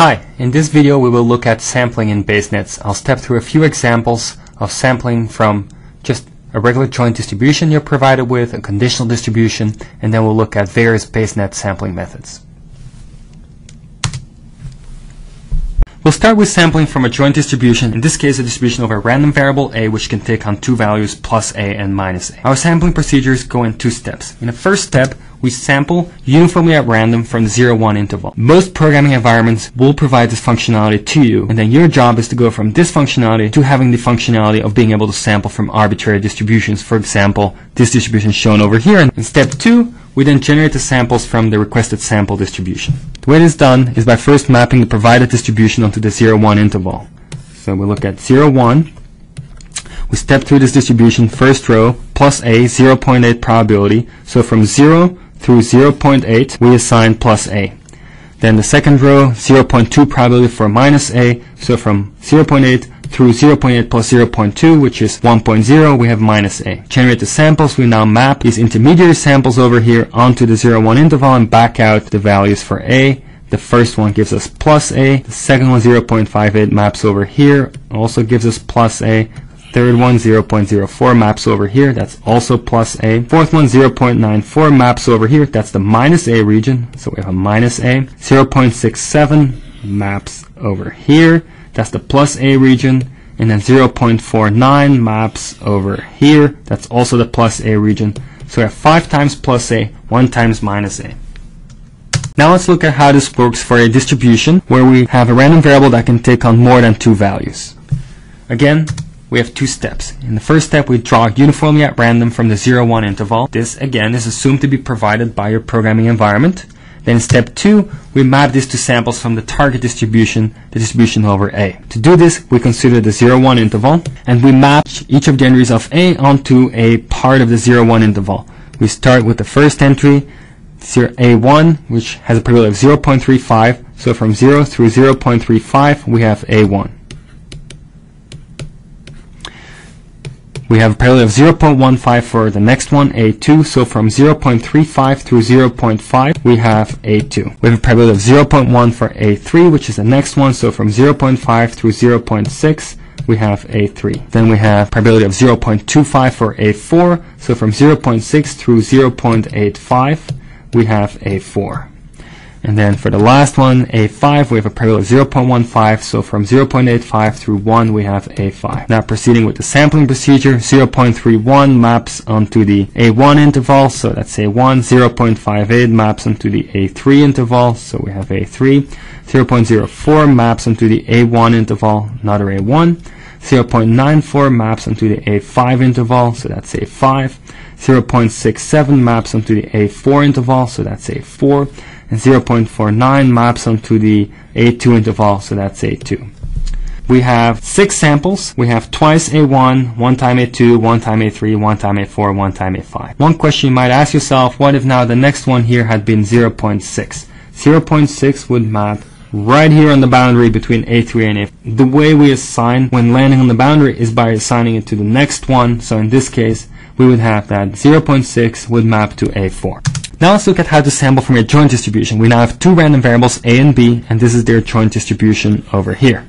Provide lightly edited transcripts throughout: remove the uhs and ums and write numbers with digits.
Hi, in this video we will look at sampling in base nets. I'll step through a few examples of sampling from just a regular joint distribution you're provided with, a conditional distribution, and then we'll look at various base net sampling methods. We'll start with sampling from a joint distribution, in this case a distribution over a random variable a which can take on two values plus a and minus a. Our sampling procedures go in two steps. In the first step, we sample uniformly at random from the 0-1 interval. Most programming environments will provide this functionality to you, and then your job is to go from this functionality to having the functionality of being able to sample from arbitrary distributions. For example, this distribution shown over here. And in step 2, we then generate the samples from the requested sample distribution. The way this is done is by first mapping the provided distribution onto the 0-1 interval. So we look at 0-1. We step through this distribution, first row, plus a, 0.8 probability. So from 0 through 0.8, we assign plus a. Then the second row, 0.2 probability for minus a. So from 0.8 through 0.8 plus 0.2, which is 1.0, we have minus a. Generate the samples. We now map these intermediary samples over here onto the 0-1 interval and back out the values for a. The first one gives us plus a. The second one, 0.58, maps over here, also gives us plus a. Third one, 0.04, maps over here, that's also plus a. Fourth one, 0.94, maps over here, that's the minus a region, so we have a minus a. 0.67 maps over here, that's the plus a region. And then 0.49 maps over here, that's also the plus a region. So we have 5 times plus a, 1 times minus a. Now let's look at how this works for a distribution where we have a random variable that can take on more than 2 values. Again, we have 2 steps. In the first step, we draw uniformly at random from the 0-1 interval. This, again, is assumed to be provided by your programming environment. Then in step 2, we map this to samples from the target distribution, the distribution over A. To do this, we consider the 0-1 interval, and we map each of the entries of A onto a part of the 0-1 interval. We start with the first entry, A1, which has a probability of 0.35. So from 0 through 0.35, we have A1. We have a probability of 0.15 for the next one, A2. So from 0.35 through 0.5, we have A2. We have a probability of 0.1 for A3, which is the next one. So from 0.5 through 0.6, we have A3. Then we have probability of 0.25 for A4. So from 0.6 through 0.85, we have A4. And then for the last one, A5, we have a probability of 0.15, so from 0.85 through 1, we have A5. Now proceeding with the sampling procedure, 0.31 maps onto the A1 interval, so that's A1, 0.58 maps onto the A3 interval, so we have A3, 0.04 maps onto the A1 interval, another A1, 0.94 maps onto the A5 interval, so that's A5, 0.67 maps onto the A4 interval, so that's A4, and 0.49 maps onto the A2 interval, so that's A2. We have 6 samples. We have twice A1, 1 time A2, 1 time A3, 1 time A4, 1 time A5. One question you might ask yourself, what if now the next one here had been 0.6? 0.6 would map right here on the boundary between A3 and A4. The way we assign when landing on the boundary is by assigning it to the next one. So in this case, we would have that 0.6 would map to A4. Now let's look at how to sample from a joint distribution. We now have 2 random variables, A and B, and this is their joint distribution over here.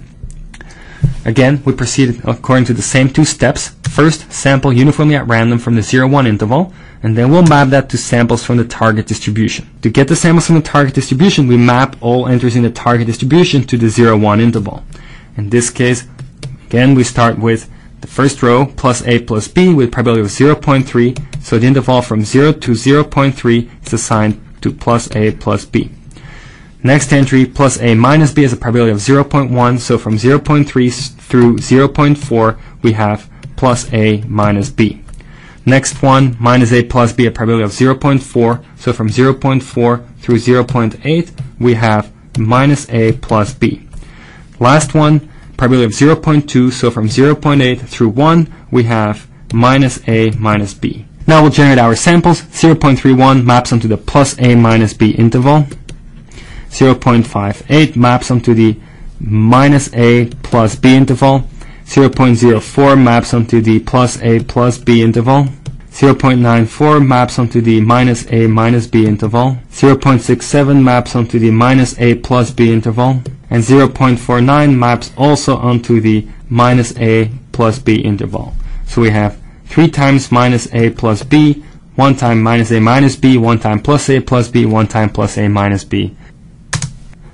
Again, we proceed according to the same 2 steps. First, sample uniformly at random from the 0-1 interval, and then we'll map that to samples from the target distribution. To get the samples from the target distribution, we map all entries in the target distribution to the 0-1 interval. In this case, again, we start with the first row, plus a plus b, with probability of 0.3, so the interval from 0 to 0.3 is assigned to plus a plus b. Next entry, plus a minus b, has a probability of 0.1, so from 0.3 through 0.4, we have plus a minus b. Next one, minus a plus b, a probability of 0.4, so from 0.4 through 0.8, we have minus a plus b. Last one, probability of 0.2, so from 0.8 through 1, we have minus a minus b. Now we'll generate our samples. 0.31 maps onto the plus a minus b interval. 0.58 maps onto the minus a plus b interval. 0.04 maps onto the plus a plus b interval. 0.94 maps onto the minus a minus b interval, 0.67 maps onto the minus a plus b interval, and 0.49 maps also onto the minus a plus b interval. So we have 3 times minus a plus b, 1 time minus a minus b, 1 time plus a plus b, 1 time plus a minus b.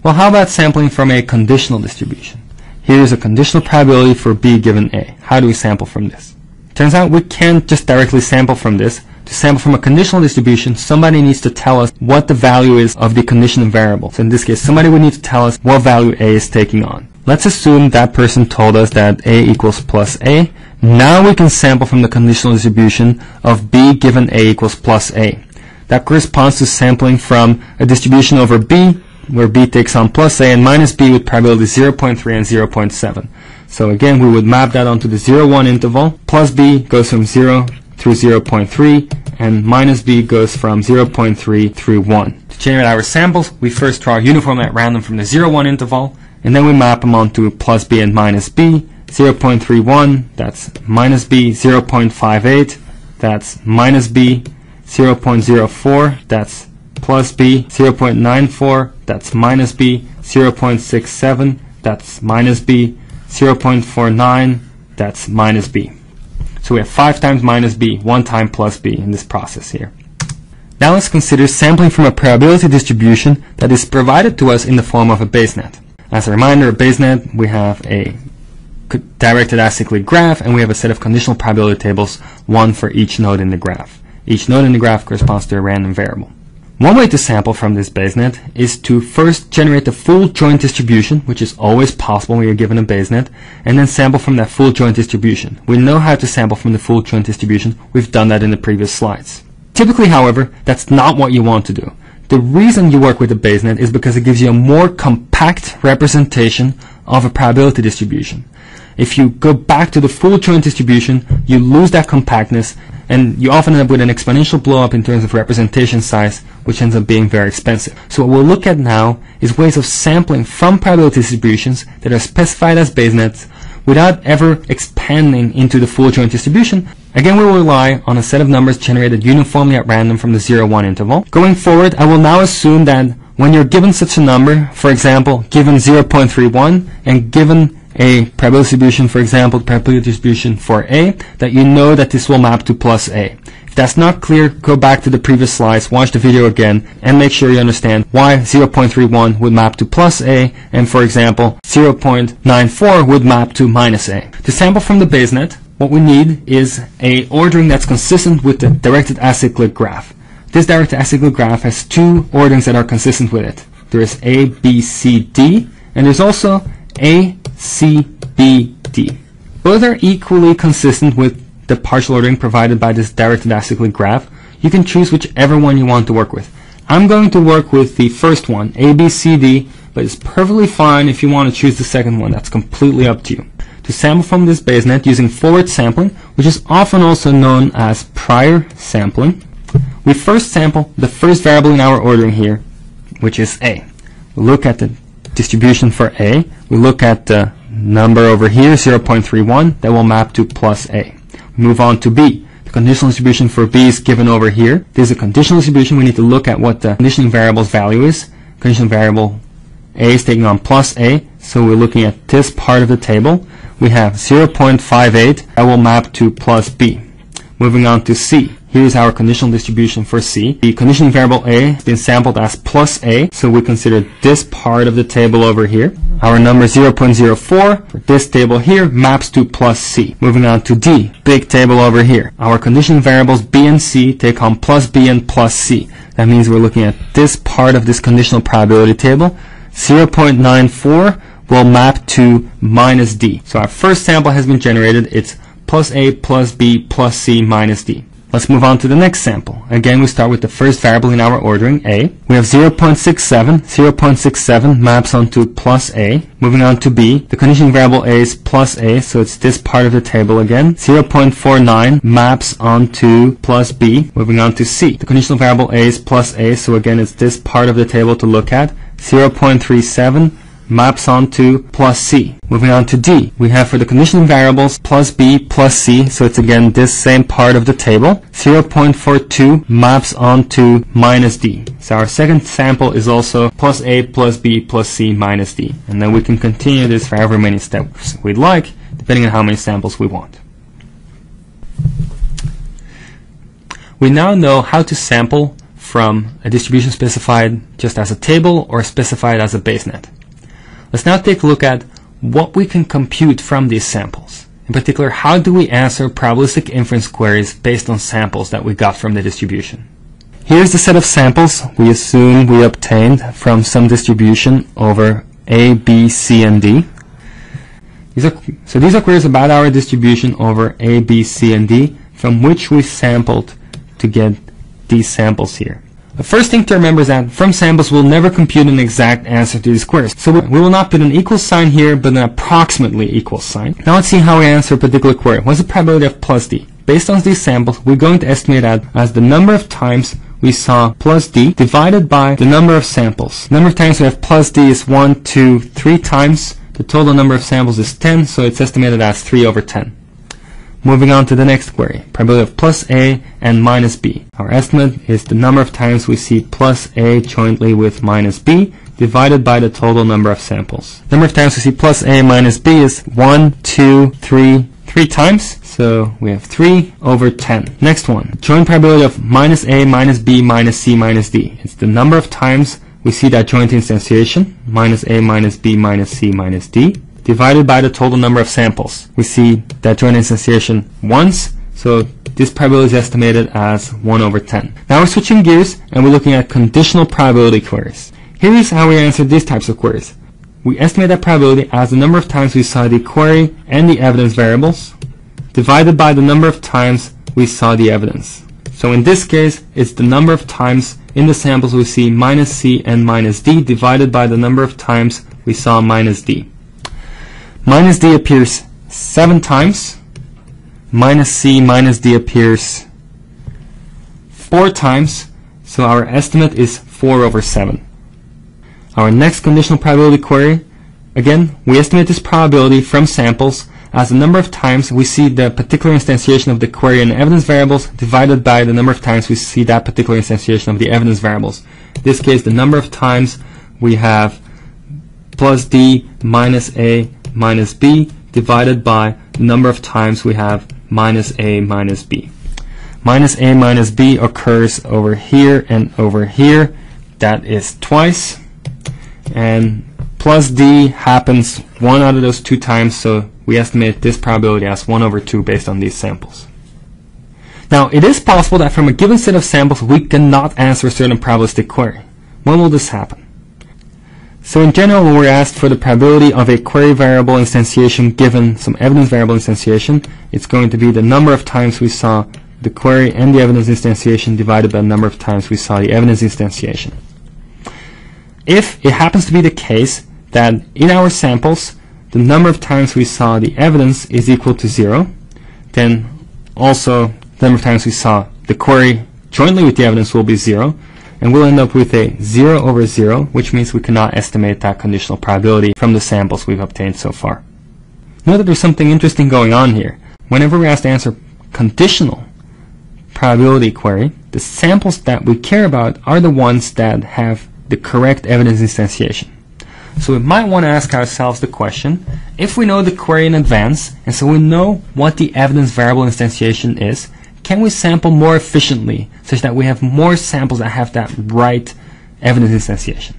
Well, how about sampling from a conditional distribution? Here is a conditional probability for b given a. How do we sample from this? Turns out we can't just directly sample from this. To sample from a conditional distribution, somebody needs to tell us what the value is of the conditional variable. So in this case, somebody would need to tell us what value a is taking on. Let's assume that person told us that a equals plus a. Now we can sample from the conditional distribution of b given a equals plus a. That corresponds to sampling from a distribution over b, where b takes on plus a, and minus b with probability 0.3 and 0.7. So again, we would map that onto the 0-1 interval. Plus b goes from 0 through 0.3, and minus b goes from 0.3 through 1. To generate our samples, we first draw uniformly at random from the 0-1 interval, and then we map them onto plus b and minus b. 0.31, that's minus b. 0.58, that's minus b. 0.04, that's plus b. 0.94, that's minus b. 0.67, that's minus b. 0.49, that's minus b. So we have 5 times minus b, 1 time plus b in this process here. Now let's consider sampling from a probability distribution that is provided to us in the form of a Bayes net. As a reminder, a Bayes net, we have a directed acyclic graph, and we have a set of conditional probability tables, one for each node in the graph. Each node in the graph corresponds to a random variable. One way to sample from this Bayes net is to first generate the full joint distribution, which is always possible when you're given a Bayes net, and then sample from that full joint distribution. We know how to sample from the full joint distribution. We've done that in the previous slides. Typically, however, that's not what you want to do. The reason you work with a Bayes net is because it gives you a more compact representation of a probability distribution. If you go back to the full joint distribution, you lose that compactness, and you often end up with an exponential blow up in terms of representation size, which ends up being very expensive. So what we'll look at now is ways of sampling from probability distributions that are specified as Bayes nets without ever expanding into the full joint distribution. Again, we will rely on a set of numbers generated uniformly at random from the 0-1 interval. Going forward, I will now assume that when you're given such a number, for example, given 0.31 and given a probability distribution, for example, probability distribution for a, that you know that this will map to plus a. If that's not clear, go back to the previous slides, watch the video again, and make sure you understand why 0.31 would map to plus a, and for example, 0.94 would map to minus a. To sample from the Bayes net, what we need is a ordering that's consistent with the directed acyclic graph. This directed acyclic graph has 2 orderings that are consistent with it. There is A, B, C, D, and there's also A, C, B, D. Both are equally consistent with the partial ordering provided by this directed acyclic graph. You can choose whichever one you want to work with. I'm going to work with the first one, A, B, C, D, but it's perfectly fine if you want to choose the second one. That's completely up to you. To sample from this Bayes net using forward sampling, which is often also known as prior sampling, we first sample the first variable in our ordering here, which is A. We look at the distribution for A. We look at the number over here, 0.31, that will map to plus A. We move on to B. The conditional distribution for B is given over here. This is a conditional distribution. We need to look at what the conditioning variable's value is. Conditional variable A is taking on plus A, so we're looking at this part of the table. We have 0.58 that will map to plus B. Moving on to C. Here's our conditional distribution for C. The conditioning variable A has been sampled as plus A, so we consider this part of the table over here. Our number 0.04 for this table here maps to plus C. Moving on to D, big table over here. Our conditioning variables B and C take on plus B and plus C. That means we're looking at this part of this conditional probability table. 0.94 will map to minus D. So our first sample has been generated. It's plus A plus B plus C minus D. Let's move on to the next sample. Again, we start with the first variable in our ordering, A. We have 0.67. 0.67 maps onto plus A. Moving on to B. The conditioning variable A is plus A, so it's this part of the table again. 0.49 maps onto plus B. Moving on to C. The conditional variable A is plus A, so again, it's this part of the table to look at. 0.37 maps onto plus C. Moving on to D, we have for the conditional variables plus B plus C, so it's again this same part of the table. 0.42 maps onto minus D. So our second sample is also plus A plus B plus C minus D. And then we can continue this for however many steps we'd like, depending on how many samples we want. We now know how to sample from a distribution specified just as a table or specified as a basenet. Let's now take a look at what we can compute from these samples. In particular, how do we answer probabilistic inference queries based on samples that we got from the distribution? Here's the set of samples we assume we obtained from some distribution over A, B, C, and D. These are queries about our distribution over A, B, C, and D, from which we sampled to get these samples here. The first thing to remember is that from samples we'll never compute an exact answer to these queries. So we will not put an equal sign here, but an approximately equal sign. Now let's see how we answer a particular query. What's the probability of plus D? Based on these samples, we're going to estimate that as the number of times we saw plus D divided by the number of samples. The number of times we have plus D is 1, 2, 3 times. The total number of samples is 10, so it's estimated as 3 over 10. Moving on to the next query, probability of plus A and minus B. Our estimate is the number of times we see plus A jointly with minus B divided by the total number of samples. Number of times we see plus A minus B is 1, 2, 3 times. So we have 3 over 10. Next one, joint probability of minus A minus B minus C minus D. It's the number of times we see that joint instantiation, minus A minus B minus C minus D, divided by the total number of samples. We see that joint instantiation once, so this probability is estimated as 1 over 10. Now we're switching gears and we're looking at conditional probability queries. Here is how we answer these types of queries. We estimate that probability as the number of times we saw the query and the evidence variables divided by the number of times we saw the evidence. So in this case, it's the number of times in the samples we see minus C and minus D divided by the number of times we saw minus D. Minus D appears 7 times. Minus C minus D appears 4 times. So our estimate is 4 over 7. Our next conditional probability query, again, we estimate this probability from samples as the number of times we see the particular instantiation of the query and evidence variables divided by the number of times we see that particular instantiation of the evidence variables. In this case, the number of times we have plus D minus A minus B divided by the number of times we have minus A minus B. Minus A minus B occurs over here and over here. That is twice. And plus D happens 1 out of those 2 times, so we estimate this probability as 1 over 2 based on these samples. Now, it is possible that from a given set of samples we cannot answer a certain probabilistic query. When will this happen? So in general, when we're asked for the probability of a query variable instantiation given some evidence variable instantiation, it's going to be the number of times we saw the query and the evidence instantiation divided by the number of times we saw the evidence instantiation. If it happens to be the case that in our samples the number of times we saw the evidence is equal to 0, then also the number of times we saw the query jointly with the evidence will be 0, and we'll end up with a 0 over 0, which means we cannot estimate that conditional probability from the samples we've obtained so far. Note that there's something interesting going on here. Whenever we're asked to answer conditional probability query, the samples that we care about are the ones that have the correct evidence instantiation. So we might want to ask ourselves the question, if we know the query in advance, and so we know what the evidence variable instantiation is, can we sample more efficiently such that we have more samples that have that right evidence instantiation?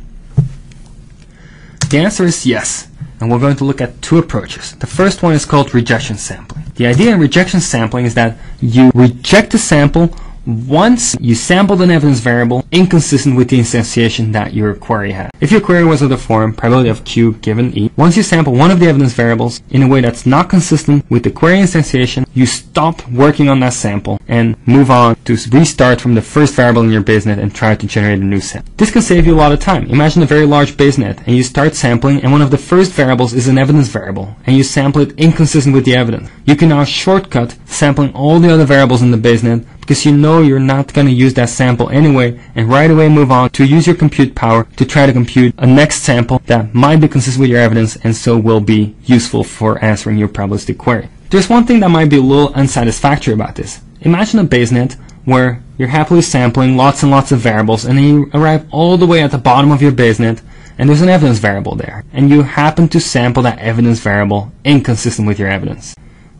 The answer is yes, and we're going to look at 2 approaches. The first one is called rejection sampling. The idea in rejection sampling is that you reject a sample once you sampled an evidence variable inconsistent with the instantiation that your query had. If your query was of the form probability of Q given E, once you sample one of the evidence variables in a way that's not consistent with the query instantiation, you stop working on that sample and move on to restart from the first variable in your basenet and try to generate a new sample. This can save you a lot of time. Imagine a very large basenet and you start sampling and one of the first variables is an evidence variable and you sample it inconsistent with the evidence. You can now shortcut sampling all the other variables in the basenet because you know you're not going to use that sample anyway, and right away move on to use your compute power to try to compute a next sample that might be consistent with your evidence and so will be useful for answering your probabilistic query. There's one thing that might be a little unsatisfactory about this. Imagine a basenet where you're happily sampling lots and lots of variables and then you arrive all the way at the bottom of your basenet and there's an evidence variable there and you happen to sample that evidence variable inconsistent with your evidence.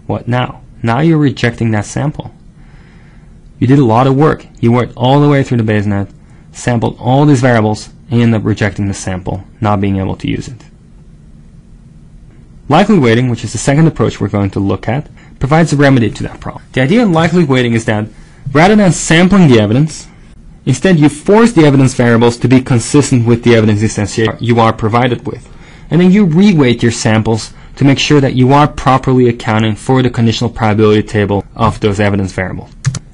What now? Now you're rejecting that sample. You did a lot of work. You worked all the way through the basenet, sampled all these variables, and you end up rejecting the sample, not being able to use it. Likelihood weighting, which is the second approach we're going to look at, provides a remedy to that problem. The idea in likelihood weighting is that rather than sampling the evidence, instead you force the evidence variables to be consistent with the evidence instantiation you are provided with. And then you reweight your samples to make sure that you are properly accounting for the conditional probability table of those evidence variables.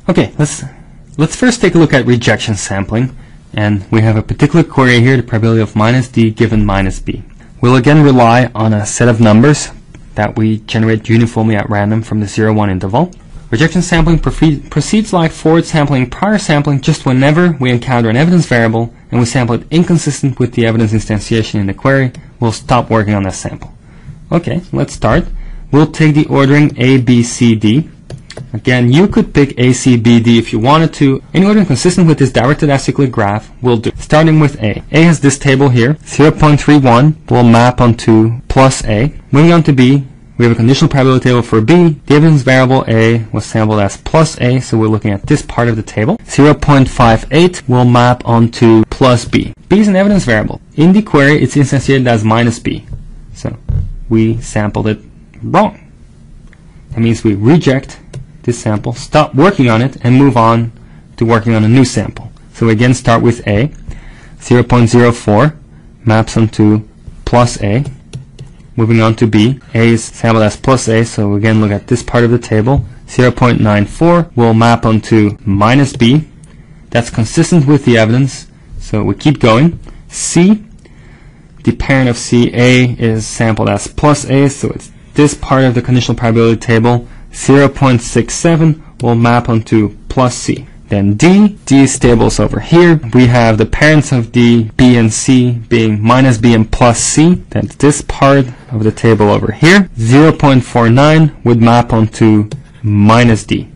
Okay, let's first take a look at rejection sampling, and we have a particular query here, the probability of minus d given minus b. We'll again rely on a set of numbers that we generate uniformly at random from the 0-1 interval. Rejection sampling proceeds like forward sampling, prior sampling, just whenever we encounter an evidence variable and we sample it inconsistent with the evidence instantiation in the query, we'll stop working on that sample. Okay, let's start. We'll take the ordering A, B, C, D. Again, you could pick A, C, B, D if you wanted to. Any ordering consistent with this directed acyclic graph will do. Starting with A. A has this table here. 0.31 will map onto plus A. Moving on to B, we have a conditional probability table for B. The evidence variable A was sampled as plus A, so we're looking at this part of the table. 0.58 will map onto plus B. B is an evidence variable. In the query, it's instantiated as minus B. So we sampled it wrong. That means we reject this sample, stop working on it, and move on to working on a new sample. So we again start with A. 0.04 maps onto plus A. Moving on to B. A is sampled as plus A, so we again look at this part of the table. 0.94 will map onto minus B. That's consistent with the evidence, so we keep going. C, the parent of C, A, is sampled as plus A, so it's this part of the conditional probability table. 0.67 will map onto plus C. Then D, D's table is over here. We have the parents of D, B and C being minus B and plus C. That's this part of the table over here. 0.49 would map onto minus D.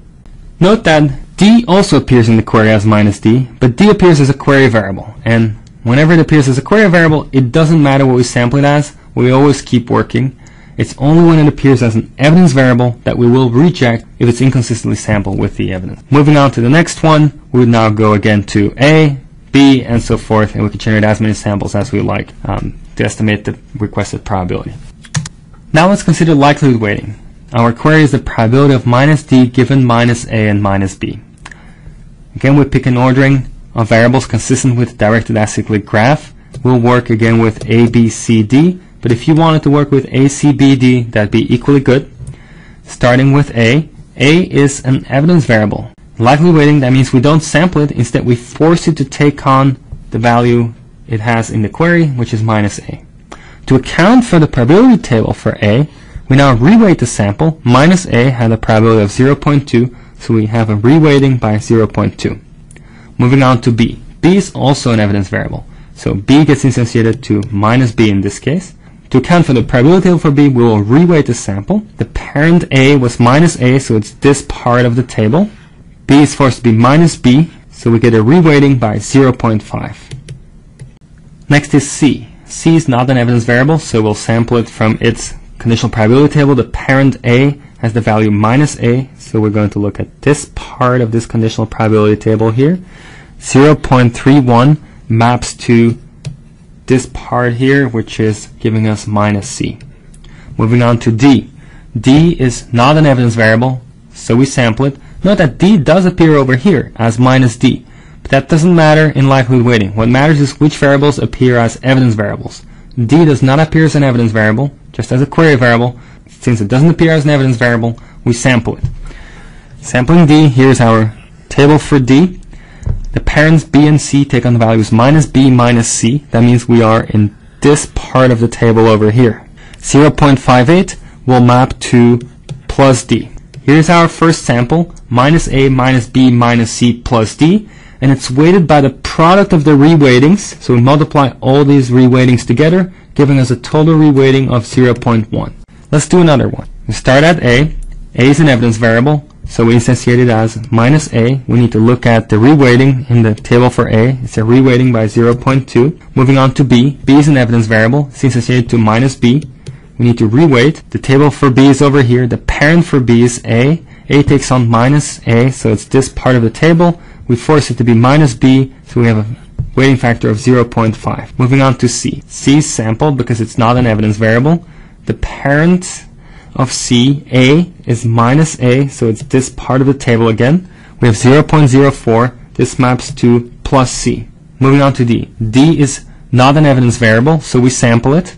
Note that D also appears in the query as minus D, but D appears as a query variable. And whenever it appears as a query variable, it doesn't matter what we sample it as. We always keep working. It's only when it appears as an evidence variable that we will reject if it's inconsistently sampled with the evidence. Moving on to the next one, we would now go again to A, B, and so forth, and we can generate as many samples as we like to estimate the requested probability. Now let's consider likelihood weighting. Our query is the probability of minus D given minus A and minus B. Again, we pick an ordering of variables consistent with directed acyclic graph. We'll work again with A, B, C, D. But if you wanted to work with A, C, B, D, that'd be equally good. Starting with A. A is an evidence variable. Likelihood weighting, that means we don't sample it. Instead, we force it to take on the value it has in the query, which is minus A. To account for the probability table for A, we now reweight the sample. Minus A had a probability of 0.2, so we have a reweighting by 0.2. Moving on to B. B is also an evidence variable. So B gets instantiated to minus B in this case. To account for the probability table for B, we will reweight the sample. The parent A was minus A, so it's this part of the table. B is forced to be minus B, so we get a reweighting by 0.5. Next is C. C is not an evidence variable, so we'll sample it from its conditional probability table. The parent A has the value minus A, so we're going to look at this part of this conditional probability table here. 0.31 maps to this part here, which is giving us minus C. Moving on to D. D is not an evidence variable, so we sample it. Note that D does appear over here as minus D, but that doesn't matter in likelihood weighting. What matters is which variables appear as evidence variables. D does not appear as an evidence variable, just as a query variable. Since it doesn't appear as an evidence variable, we sample it. Sampling D, here's our table for D. The parents B and C take on the values minus B minus C. That means we are in this part of the table over here. 0.58 will map to plus D. Here's our first sample, minus A minus B minus C plus D, and it's weighted by the product of the reweightings. So we multiply all these reweightings together, giving us a total reweighting of 0.1. Let's do another one. We start at A. A is an evidence variable, so we instantiate it as minus A. We need to look at the reweighting in the table for A. It's a reweighting by 0.2. Moving on to B. B is an evidence variable. It's instantiated to minus B. We need to reweight. The table for B is over here. The parent for B is A. A takes on minus A, so it's this part of the table. We force it to be minus B, so we have a weighting factor of 0.5. Moving on to C. C is sampled because it's not an evidence variable. The parent of C, A, is minus A, so it's this part of the table again. We have 0.04. This maps to plus C. Moving on to D. D is not an evidence variable, so we sample it.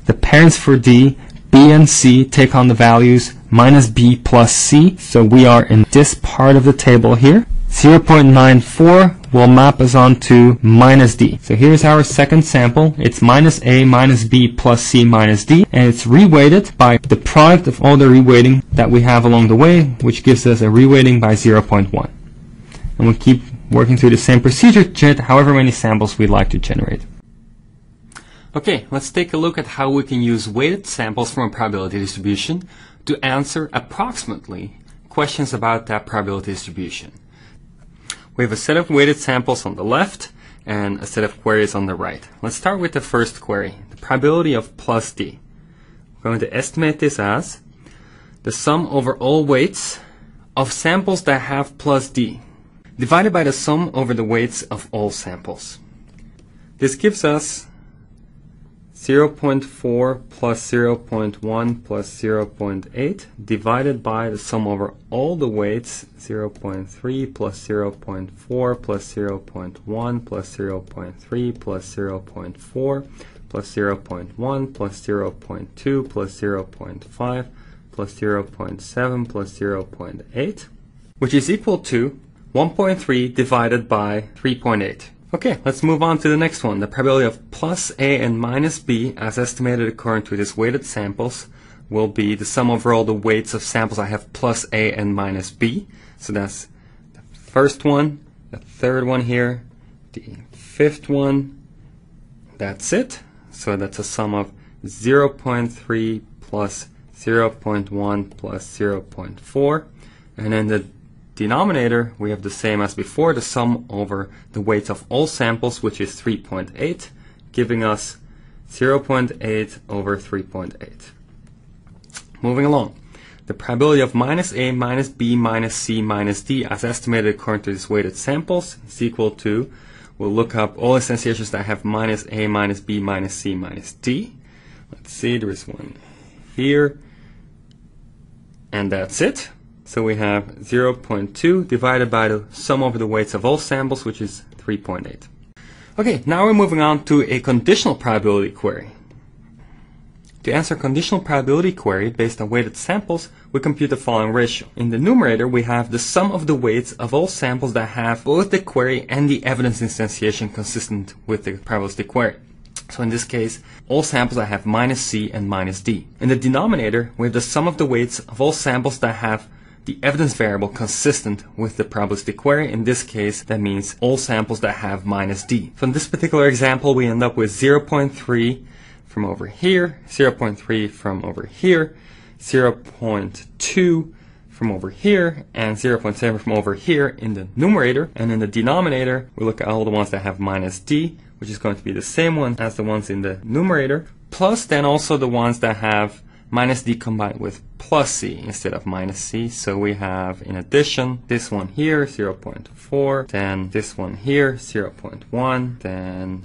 The parents for D, B and C, take on the values minus B plus C, so we are in this part of the table here. 0.94 will map us onto minus D. So here's our second sample. It's minus A minus B plus C minus D, and it's reweighted by the product of all the reweighting that we have along the way, which gives us a reweighting by 0.1. And we'll keep working through the same procedure to generate however many samples we'd like to generate. Okay, let's take a look at how we can use weighted samples from a probability distribution to answer approximately questions about that probability distribution. We have a set of weighted samples on the left and a set of queries on the right. Let's start with the first query, the probability of plus D. We're going to estimate this as the sum over all weights of samples that have plus D divided by the sum over the weights of all samples. This gives us 0.4 plus 0.1 plus 0.8 divided by the sum over all the weights, 0.3 plus 0.4 plus 0.1 plus 0.3 plus 0.4 plus 0.1 plus 0.2 plus 0.5 plus 0.7 plus 0.8, which is equal to 1.3 divided by 3.8. Okay, let's move on to the next one. The probability of plus A and minus B, as estimated according to these weighted samples, will be the sum over all the weights of samples I have plus A and minus B. So that's the first one, the third one here, the fifth one. That's it. So that's a sum of 0.3 plus 0.1 plus 0.4. And then the denominator, we have the same as before, the sum over the weights of all samples, which is 3.8, giving us 0.8 over 3.8. Moving along, the probability of minus A minus B minus C minus D, as estimated according to these weighted samples, is equal to, we'll look up all instantiations that have minus A minus B minus C minus D. Let's see, there is one here, and that's it. So we have 0.2 divided by the sum over the weights of all samples, which is 3.8. Okay, now we're moving on to a conditional probability query. To answer a conditional probability query based on weighted samples, we compute the following ratio. In the numerator, we have the sum of the weights of all samples that have both the query and the evidence instantiation consistent with the probabilistic query. So in this case, all samples that have minus C and minus D. In the denominator, we have the sum of the weights of all samples that have the evidence variable consistent with the probabilistic query. In this case, that means all samples that have minus D. So in this particular example, we end up with 0.3 from over here, 0.3 from over here, 0.2 from over here, and 0.7 from over here in the numerator. And in the denominator, we look at all the ones that have minus D, which is going to be the same one as the ones in the numerator, plus then also the ones that have minus D combined with plus C instead of minus C. So we have, in addition, this one here, 0.4, then this one here, 0.1, then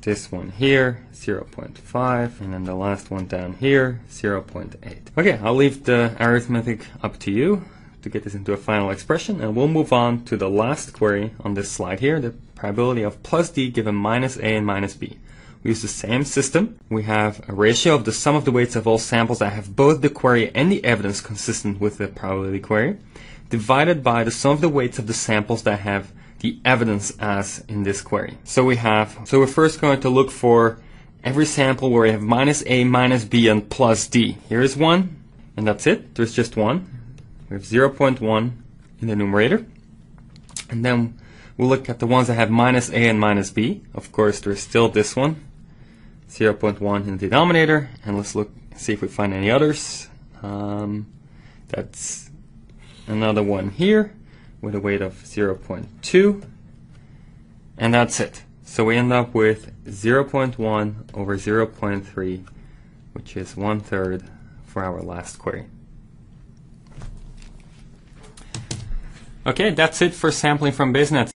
this one here, 0.5, and then the last one down here, 0.8. Okay, I'll leave the arithmetic up to you to get this into a final expression, and we'll move on to the last query on this slide here, the probability of plus D given minus A and minus B. We use the same system. We have a ratio of the sum of the weights of all samples that have both the query and the evidence consistent with the probability query, divided by the sum of the weights of the samples that have the evidence as in this query. So we're first going to look for every sample where we have minus A, minus B, and plus D. Here is one, and that's it. There's just one. We have 0.1 in the numerator. And then we'll look at the ones that have minus A and minus B. Of course, there's still this one, 0.1 in the denominator. And let's see if we find any others. That's another one here with a weight of 0.2. And that's it. So we end up with 0.1 over 0.3, which is 1/3 for our last query. Okay, that's it for sampling from BaseNet.